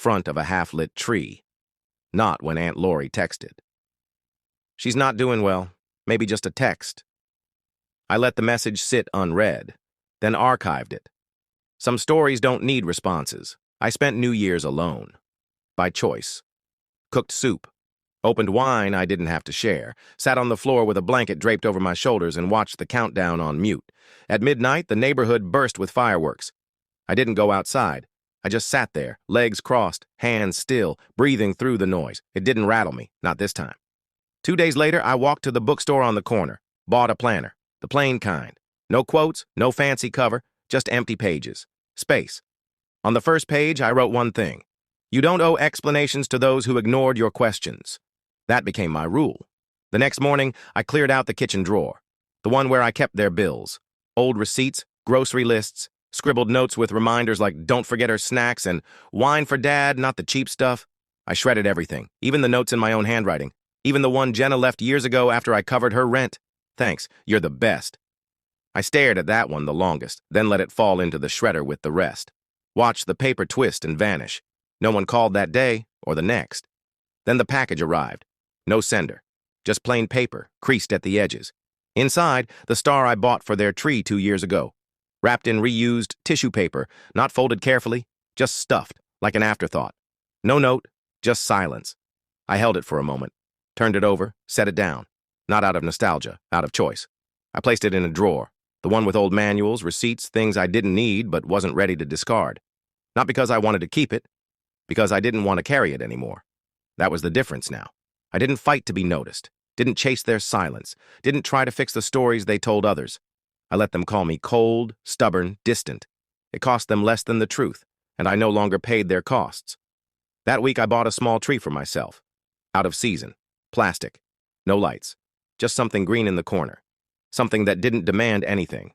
front of a half-lit tree. Not when Aunt Lori texted. She's not doing well. Maybe just a text. I let the message sit unread, then archived it. Some stories don't need responses. I spent New Year's alone. By choice. Cooked soup. Opened wine I didn't have to share. Sat on the floor with a blanket draped over my shoulders and watched the countdown on mute. At midnight, the neighborhood burst with fireworks. I didn't go outside. I just sat there, legs crossed, hands still, breathing through the noise. It didn't rattle me, not this time. 2 days later, I walked to the bookstore on the corner, bought a planner, the plain kind. No quotes, no fancy cover, just empty pages. Space. On the first page, I wrote one thing. You don't owe explanations to those who ignored your questions. That became my rule. The next morning, I cleared out the kitchen drawer, the one where I kept their bills, old receipts, grocery lists, scribbled notes with reminders like don't forget her snacks and wine for dad, not the cheap stuff. I shredded everything, even the notes in my own handwriting, even the one Jenna left years ago after I covered her rent. Thanks, you're the best. I stared at that one the longest, then let it fall into the shredder with the rest. Watched the paper twist and vanish. No one called that day or the next. Then the package arrived. No sender. Just plain paper, creased at the edges. Inside, the star I bought for their tree 2 years ago. Wrapped in reused tissue paper, not folded carefully, just stuffed, like an afterthought. No note, just silence. I held it for a moment, turned it over, set it down. Not out of nostalgia, out of choice. I placed it in a drawer, the one with old manuals, receipts, things I didn't need but wasn't ready to discard. Not because I wanted to keep it, because I didn't want to carry it anymore. That was the difference now. I didn't fight to be noticed, didn't chase their silence, didn't try to fix the stories they told others. I let them call me cold, stubborn, distant. It cost them less than the truth, and I no longer paid their costs. That week I bought a small tree for myself. Out of season. Plastic. No lights. Just something green in the corner. Something that didn't demand anything.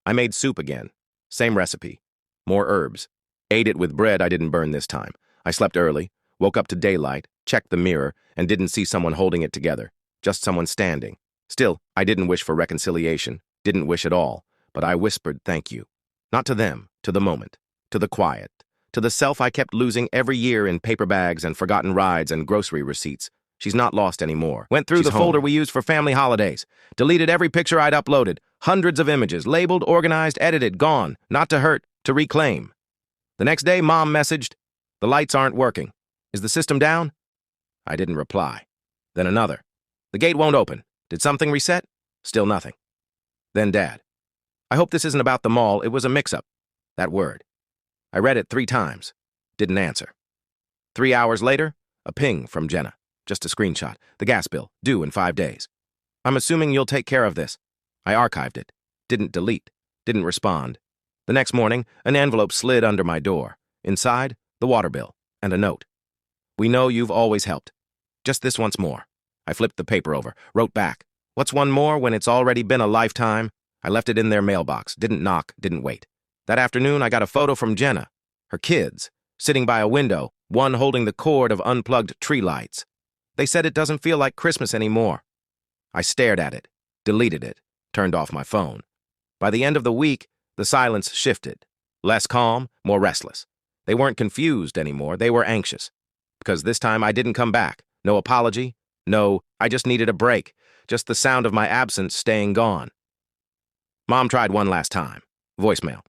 I made soup again. Same recipe. More herbs. Ate it with bread I didn't burn this time. I slept early, woke up to daylight, checked the mirror, and didn't see someone holding it together. Just someone standing. Still, I didn't wish for reconciliation. Didn't wish at all. But I whispered thank you. Not to them, to the moment. To the quiet. To the self I kept losing every year in paper bags and forgotten rides and grocery receipts. She's not lost anymore. Went through the folder we used for family holidays. Deleted every picture I'd uploaded. Hundreds of images. Labeled, organized, edited, gone. Not to hurt, to reclaim. The next day, Mom messaged, "The lights aren't working. Is the system down?" I didn't reply. Then another. "The gate won't open. Did something reset?" Still nothing. Then Dad. "I hope this isn't about the mall. It was a mix-up." That word. I read it 3 times. Didn't answer. 3 hours later, a ping from Jenna. Just a screenshot. The gas bill, due in 5 days. "I'm assuming you'll take care of this." I archived it. Didn't delete. Didn't respond. The next morning, an envelope slid under my door. Inside, the water bill and a note. "We know you've always helped. Just this once more." I flipped the paper over, wrote back. What's one more when it's already been a lifetime? I left it in their mailbox, didn't knock, didn't wait. That afternoon, I got a photo from Jenna, her kids, sitting by a window, one holding the cord of unplugged tree lights. They said it doesn't feel like Christmas anymore. I stared at it, deleted it, turned off my phone. By the end of the week, the silence shifted. Less calm, more restless. They weren't confused anymore, they were anxious. Because this time I didn't come back. No apology. No, I just needed a break. Just the sound of my absence staying gone. Mom tried one last time. Voicemail.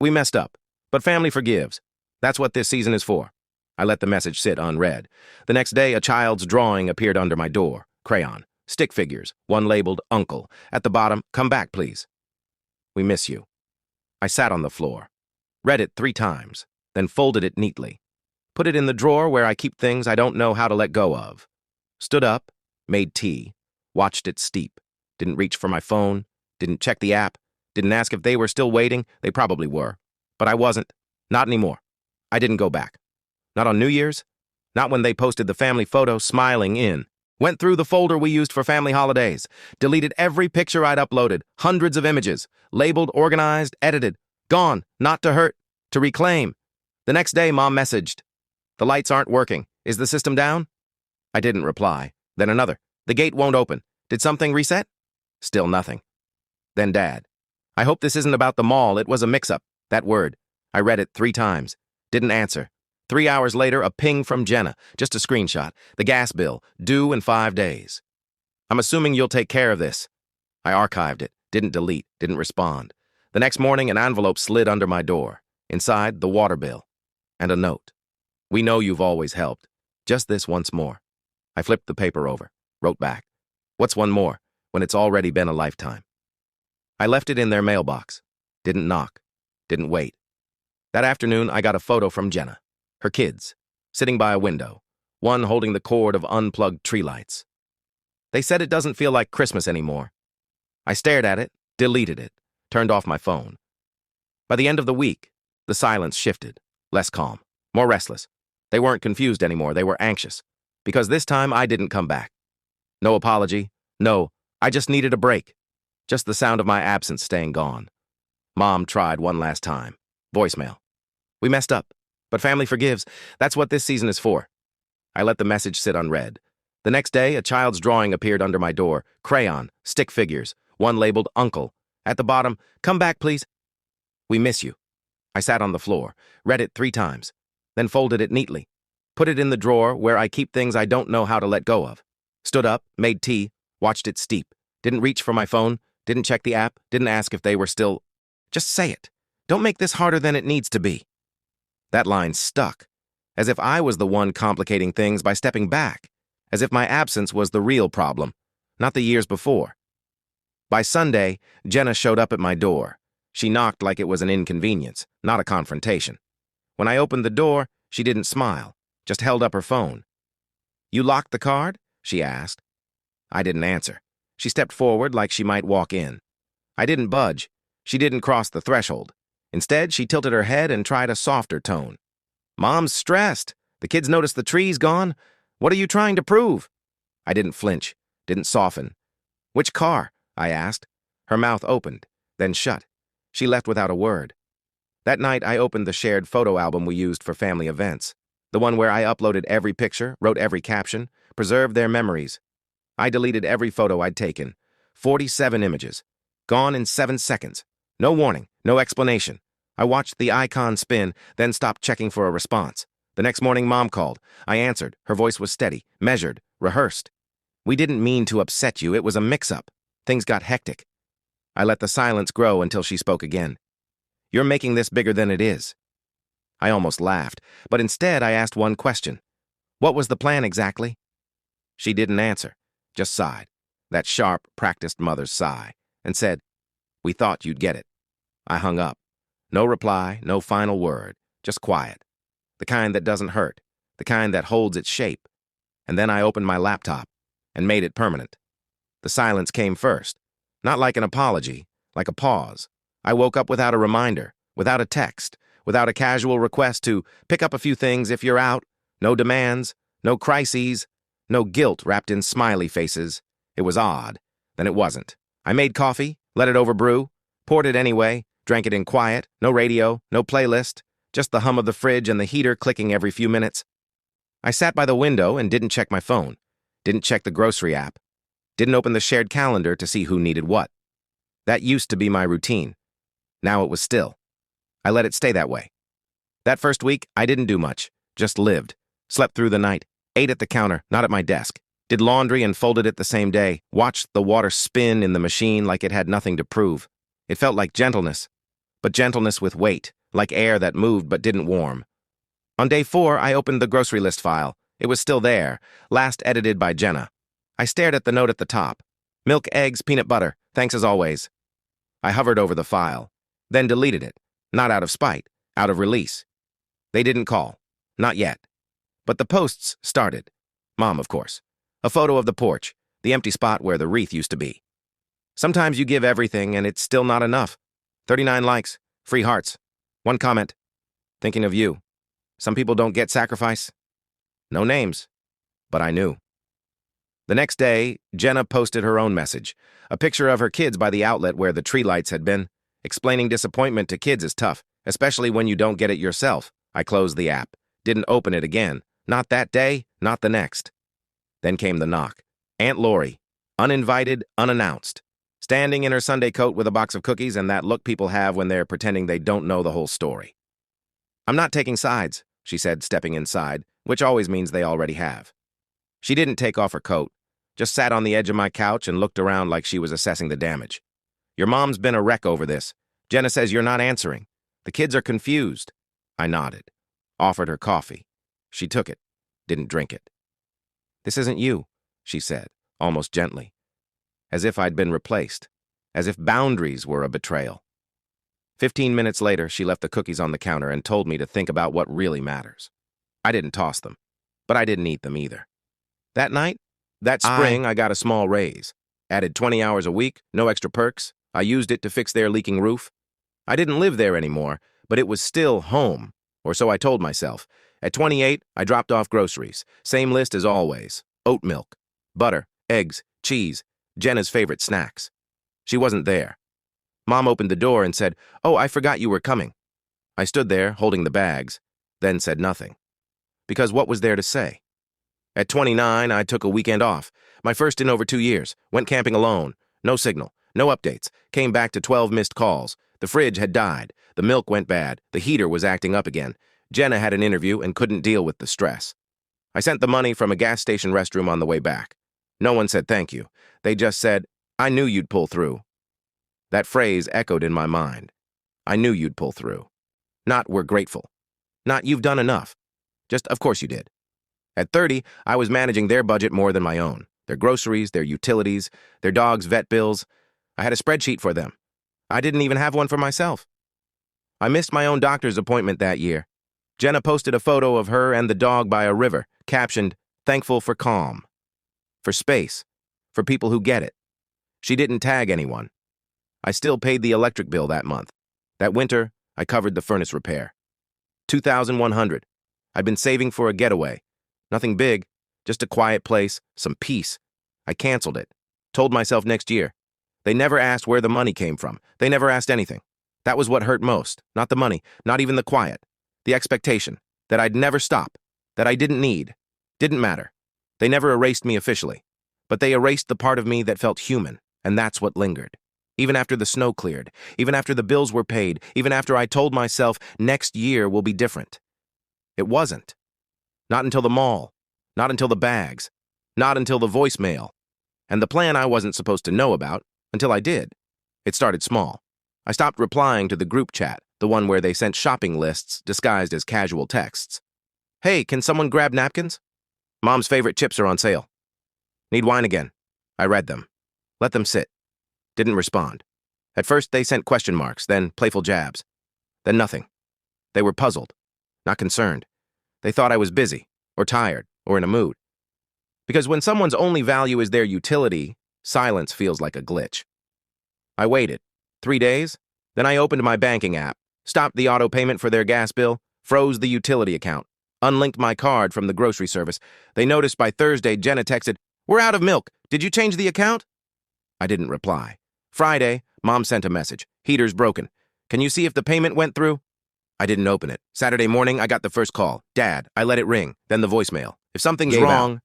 "We messed up, but family forgives. That's what this season is for." I let the message sit unread. The next day, a child's drawing appeared under my door. Crayon. Stick figures. One labeled Uncle. At the bottom, "Come back, please." "We miss you." I sat on the floor. Read it 3 times, then folded it neatly. Put it in the drawer where I keep things I don't know how to let go of. Stood up, made tea, watched it steep. Didn't reach for my phone, didn't check the app, didn't ask if they were still waiting. They probably were. But I wasn't. Not anymore. I didn't go back. Not on New Year's. Not when they posted the family photo smiling in. Went through the folder we used for family holidays. Deleted every picture I'd uploaded. Hundreds of images. Labeled, organized, edited. Gone. Not to hurt. To reclaim. The next day, Mom messaged. "The lights aren't working. Is the system down?" I didn't reply. Then another. "The gate won't open. Did something reset?" Still nothing. Then Dad. "I hope this isn't about the mall. It was a mix-up." That word. I read it 3 times. Didn't answer. 3 hours later, a ping from Jenna. Just a screenshot. The gas bill, due in 5 days. I'm assuming you'll take care of this. I archived it, didn't delete, didn't respond. The next morning, an envelope slid under my door. Inside, the water bill. And a note. We know you've always helped. Just this once more. I flipped the paper over, wrote back. What's one more, when it's already been a lifetime? I left it in their mailbox. Didn't knock. Didn't wait. That afternoon, I got a photo from Jenna. Her kids, sitting by a window, one holding the cord of unplugged tree lights. They said it doesn't feel like Christmas anymore. I stared at it, deleted it, turned off my phone. By the end of the week, the silence shifted, less calm, more restless. They weren't confused anymore, they were anxious. Because this time, I didn't come back. No apology, no, I just needed a break. Just the sound of my absence staying gone. Mom tried one last time. Voicemail. We messed up, but family forgives. That's what this season is for. I let the message sit unread. The next day, a child's drawing appeared under my door. Crayon, stick figures, one labeled Uncle. At the bottom, come back, please. We miss you. I sat on the floor, read it 3 times, then folded it neatly. Put it in the drawer where I keep things I don't know how to let go of. Stood up, made tea, watched it steep. Didn't reach for my phone, didn't check the app, didn't ask if they were still. Just say it. Don't make this harder than it needs to be. That line stuck, as if I was the one complicating things by stepping back, as if my absence was the real problem, not the years before. By Sunday, Jenna showed up at my door. She knocked like it was an inconvenience, not a confrontation. When I opened the door, she didn't smile, just held up her phone. You locked the card? She asked. I didn't answer. She stepped forward like she might walk in. I didn't budge. She didn't cross the threshold. Instead, she tilted her head and tried a softer tone. Mom's stressed. The kids noticed the tree's gone. What are you trying to prove? I didn't flinch, didn't soften. Which car? I asked. Her mouth opened, then shut. She left without a word. That night, I opened the shared photo album we used for family events. The one where I uploaded every picture, wrote every caption, preserved their memories. I deleted every photo I'd taken. 47 images. Gone in 7 seconds. No warning, no explanation. I watched the icon spin, then stopped checking for a response. The next morning, Mom called. I answered. Her voice was steady, measured, rehearsed. We didn't mean to upset you. It was a mix-up. Things got hectic. I let the silence grow until she spoke again. You're making this bigger than it is. I almost laughed, but instead I asked one question. What was the plan exactly? She didn't answer, just sighed, that sharp, practiced mother's sigh, and said, We thought you'd get it. I hung up. No reply, no final word, just quiet. The kind that doesn't hurt, the kind that holds its shape. And then I opened my laptop and made it permanent. The silence came first, not like an apology, like a pause. I woke up without a reminder, without a text, without a casual request to pick up a few things if you're out. No demands, no crises, no guilt wrapped in smiley faces. It was odd. Then it wasn't. I made coffee, let it overbrew, poured it anyway, drank it in quiet, no radio, no playlist, just the hum of the fridge and the heater clicking every few minutes. I sat by the window and didn't check my phone, didn't check the grocery app, didn't open the shared calendar to see who needed what. That used to be my routine. Now it was still. I let it stay that way. That first week, I didn't do much, just lived, slept through the night, ate at the counter, not at my desk, did laundry and folded it the same day, watched the water spin in the machine like it had nothing to prove. It felt like gentleness, but gentleness with weight, like air that moved but didn't warm. On day 4, I opened the grocery list file. It was still there, last edited by Jenna. I stared at the note at the top. Milk, eggs, peanut butter, thanks as always. I hovered over the file, then deleted it, not out of spite, out of release. They didn't call, not yet. But the posts started. Mom, of course. A photo of the porch, the empty spot where the wreath used to be. Sometimes you give everything and it's still not enough. 39 likes, free hearts, 1 comment. Thinking of you. Some people don't get sacrifice. No names, but I knew. The next day, Jenna posted her own message, a picture of her kids by the outlet where the tree lights had been. Explaining disappointment to kids is tough, especially when you don't get it yourself. I closed the app, didn't open it again. Not that day, not the next. Then came the knock. Aunt Lori, uninvited, unannounced, standing in her Sunday coat with a box of cookies and that look people have when they're pretending they don't know the whole story. I'm not taking sides, she said, stepping inside, which always means they already have. She didn't take off her coat, just sat on the edge of my couch and looked around like she was assessing the damage. Your mom's been a wreck over this. Jenna says you're not answering. The kids are confused. I nodded, offered her coffee. She took it, didn't drink it. This isn't you, she said, almost gently, as if I'd been replaced, as if boundaries were a betrayal. 15 minutes later, she left the cookies on the counter and told me to think about what really matters. I didn't toss them, but I didn't eat them either. That night, that spring, I got a small raise. Added 20 hours a week, no extra perks. I used it to fix their leaking roof. I didn't live there anymore, but it was still home, or so I told myself. At 28, I dropped off groceries. Same list as always. Oat milk, butter, eggs, cheese, Jenna's favorite snacks. She wasn't there. Mom opened the door and said, "Oh, I forgot you were coming." I stood there, holding the bags, then said nothing. Because what was there to say? At 29, I took a weekend off. My first in over 2 years. Went camping alone. No signal. No updates. Came back to 12 missed calls. The fridge had died. The milk went bad. The heater was acting up again. Jenna had an interview and couldn't deal with the stress. I sent the money from a gas station restroom on the way back. No one said thank you. They just said, "I knew you'd pull through." That phrase echoed in my mind. I knew you'd pull through. Not "we're grateful." Not "you've done enough." Just "of course you did." At 30, I was managing their budget more than my own. Their groceries, their utilities, their dog's vet bills. I had a spreadsheet for them. I didn't even have one for myself. I missed my own doctor's appointment that year. Jenna posted a photo of her and the dog by a river, captioned, "Thankful for calm." For space. For people who get it. She didn't tag anyone. I still paid the electric bill that month. That winter, I covered the furnace repair. $2,100. I'd been saving for a getaway. Nothing big, just a quiet place, some peace. I canceled it. Told myself next year. They never asked where the money came from. They never asked anything. That was what hurt most. Not the money, not even the quiet. The expectation that I'd never stop, that I didn't need. Didn't matter. They never erased me officially. But they erased the part of me that felt human, and that's what lingered. Even after the snow cleared, even after the bills were paid, even after I told myself next year will be different. It wasn't. Not until the mall. Not until the bags. Not until the voicemail. And the plan I wasn't supposed to know about until I did. It started small. I stopped replying to the group chat, the one where they sent shopping lists disguised as casual texts. "Hey, can someone grab napkins? Mom's favorite chips are on sale. Need wine again." I read them. Let them sit. Didn't respond. At first, they sent question marks, then playful jabs. Then nothing. They were puzzled, not concerned. They thought I was busy, or tired, or in a mood. Because when someone's only value is their utility, silence feels like a glitch. I waited. 3 days? Then I opened my banking app, stopped the auto payment for their gas bill, froze the utility account, unlinked my card from the grocery service. They noticed by Thursday, Jenna texted, "We're out of milk. Did you change the account?" I didn't reply. Friday, Mom sent a message. "Heater's broken. Can you see if the payment went through?" I didn't open it. Saturday morning, I got the first call. "Dad." I let it ring, then the voicemail. "If something's wrong..."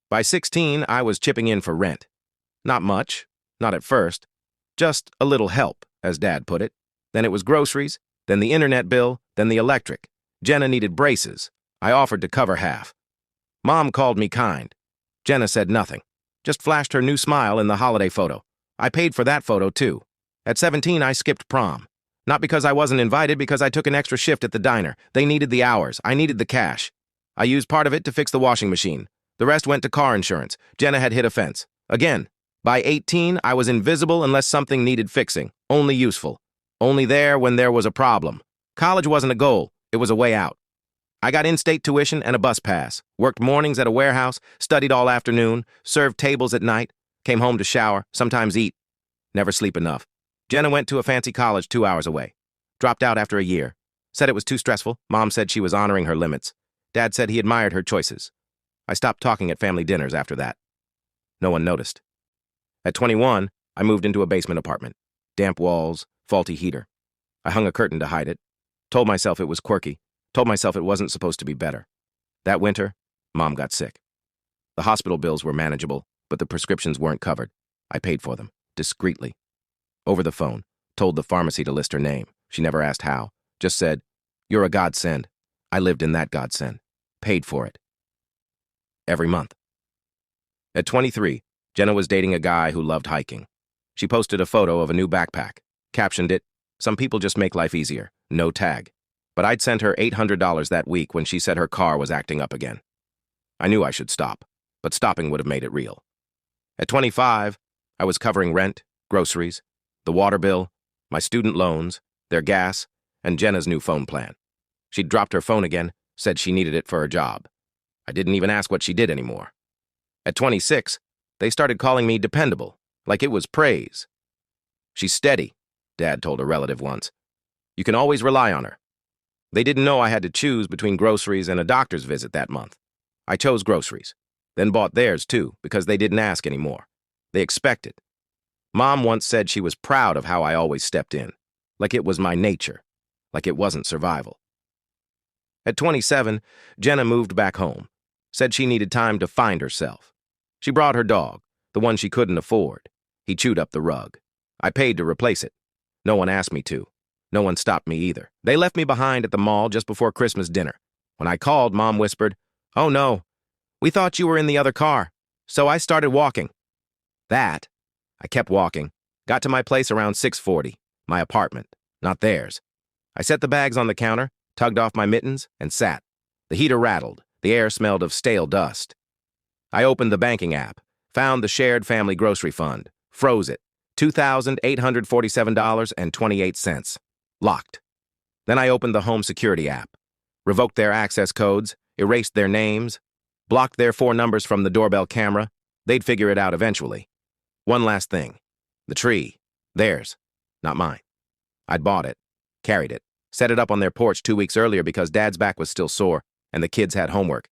By 16, I was chipping in for rent. Not much, not at first. Just a little help, as Dad put it. Then it was groceries, then the internet bill, then the electric. Jenna needed braces. I offered to cover half. Mom called me kind. Jenna said nothing. Just flashed her new smile in the holiday photo. I paid for that photo, too. At 17, I skipped prom. Not because I wasn't invited, because I took an extra shift at the diner. They needed the hours. I needed the cash. I used part of it to fix the washing machine. The rest went to car insurance. Jenna had hit a fence. Again, by 18, I was invisible unless something needed fixing. Only useful. Only there when there was a problem. College wasn't a goal. It was a way out. I got in-state tuition and a bus pass. Worked mornings at a warehouse. Studied all afternoon. Served tables at night. Came home to shower. Sometimes eat. Never sleep enough. Jenna went to a fancy college 2 hours away. Dropped out after a year. Said it was too stressful. Mom said she was honoring her limits. Dad said he admired her choices. I stopped talking at family dinners after that. No one noticed. At 21, I moved into a basement apartment. Damp walls, faulty heater. I hung a curtain to hide it. Told myself it was quirky. Told myself it wasn't supposed to be better. That winter, Mom got sick. The hospital bills were manageable, but the prescriptions weren't covered. I paid for them, discreetly. Over the phone, told the pharmacy to list her name. She never asked how. Just said, "You're a godsend. I lived in that godsend. Paid for it. Every month. At 23, Jenna was dating a guy who loved hiking. She posted a photo of a new backpack, captioned it, "Some people just make life easier, no tag." But I'd sent her $800 that week when she said her car was acting up again. I knew I should stop, but stopping would have made it real. At 25, I was covering rent, groceries, the water bill, my student loans, their gas, and Jenna's new phone plan. She'd dropped her phone again, said she needed it for her job. I didn't even ask what she did anymore. At 26, they started calling me dependable, like it was praise. "She's steady," Dad told a relative once. "You can always rely on her." They didn't know I had to choose between groceries and a doctor's visit that month. I chose groceries, then bought theirs too, because they didn't ask anymore. They expected. Mom once said she was proud of how I always stepped in, like it was my nature, like it wasn't survival. At 27, Jenna moved back home, said she needed time to find herself. She brought her dog, the one she couldn't afford. He chewed up the rug. I paid to replace it. No one asked me to. No one stopped me either. They left me behind at the mall just before Christmas dinner. When I called, Mom whispered, "Oh no, we thought you were in the other car." So I started walking. I kept walking. Got to my place around 6:40, my apartment, not theirs. I set the bags on the counter, tugged off my mittens, and sat. The heater rattled. The air smelled of stale dust. I opened the banking app, found the shared family grocery fund, froze it, $2,847.28. Locked. Then I opened the home security app, revoked their access codes, erased their names, blocked their 4 numbers from the doorbell camera. They'd figure it out eventually. One last thing. The tree. Theirs, not mine. I'd bought it, carried it, set it up on their porch 2 weeks earlier because Dad's back was still sore and the kids had homework.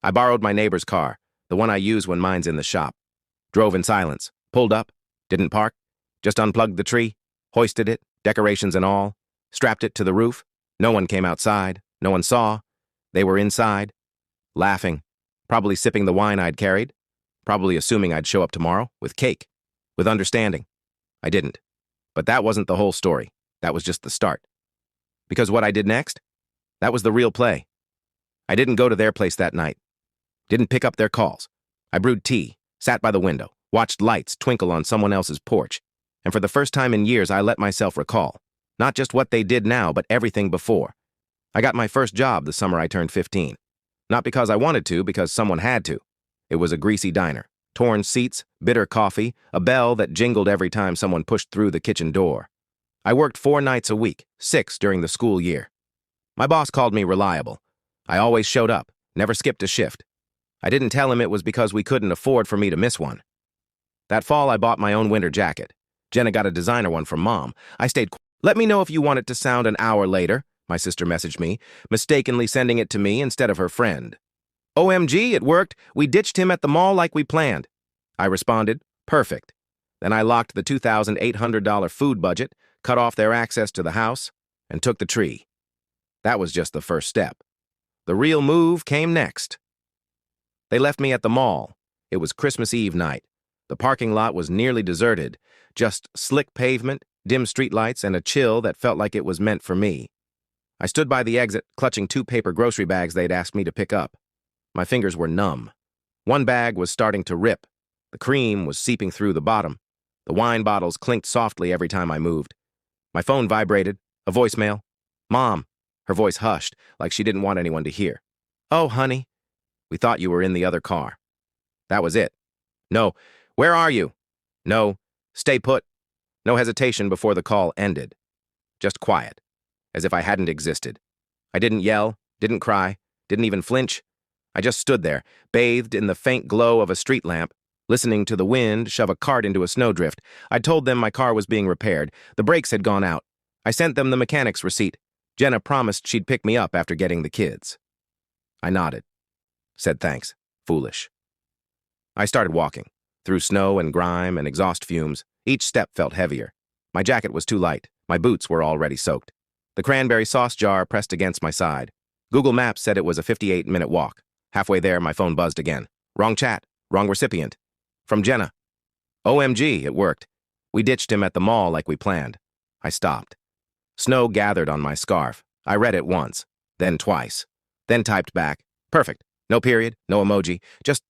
I borrowed my neighbor's car, the one I use when mine's in the shop. Drove in silence, pulled up, didn't park, just unplugged the tree, hoisted it, decorations and all, strapped it to the roof. No one came outside, no one saw. They were inside, laughing, probably sipping the wine I'd carried, probably assuming I'd show up tomorrow with cake, with understanding. I didn't. But that wasn't the whole story. That was just the start. Because what I did next? That was the real play. I didn't go to their place that night. Didn't pick up their calls. I brewed tea, sat by the window, watched lights twinkle on someone else's porch, and for the first time in years I let myself recall, not just what they did now, but everything before. I got my first job the summer I turned 15. Not because I wanted to, because someone had to. It was a greasy diner, torn seats, bitter coffee, a bell that jingled every time someone pushed through the kitchen door. I worked 4 nights a week, 6 during the school year. My boss called me reliable. I always showed up, never skipped a shift. I didn't tell him it was because we couldn't afford for me to miss one. That fall, I bought my own winter jacket. Jenna got a designer one from Mom. I stayed quiet. "Let me know if you want it to sound an hour later," my sister messaged me, mistakenly sending it to me instead of her friend. "OMG, it worked. We ditched him at the mall like we planned." I responded, "Perfect." Then I locked the $2,800 food budget, cut off their access to the house, and took the tree. That was just the first step. The real move came next. They left me at the mall. It was Christmas Eve night. The parking lot was nearly deserted, just slick pavement, dim streetlights, and a chill that felt like it was meant for me. I stood by the exit, clutching 2 paper grocery bags they'd asked me to pick up. My fingers were numb. One bag was starting to rip. The cream was seeping through the bottom. The wine bottles clinked softly every time I moved. My phone vibrated. A voicemail. "Mom." Her voice hushed, like she didn't want anyone to hear. "Oh, honey. We thought you were in the other car." That was it. No. "Where are you?" No. "Stay put." No hesitation before the call ended. Just quiet, as if I hadn't existed. I didn't yell, didn't cry, didn't even flinch. I just stood there, bathed in the faint glow of a street lamp, listening to the wind shove a cart into a snowdrift. I told them my car was being repaired. The brakes had gone out. I sent them the mechanic's receipt. Jenna promised she'd pick me up after getting the kids. I nodded. Said thanks. Foolish. I started walking, through snow and grime and exhaust fumes. Each step felt heavier. My jacket was too light. My boots were already soaked. The cranberry sauce jar pressed against my side. Google Maps said it was a 58-minute walk. Halfway there, my phone buzzed again. Wrong chat. Wrong recipient. From Jenna. OMG, it worked. We ditched him at the mall like we planned. I stopped. Snow gathered on my scarf. I read it once, then twice. then typed back, perfect. No period, no emoji, just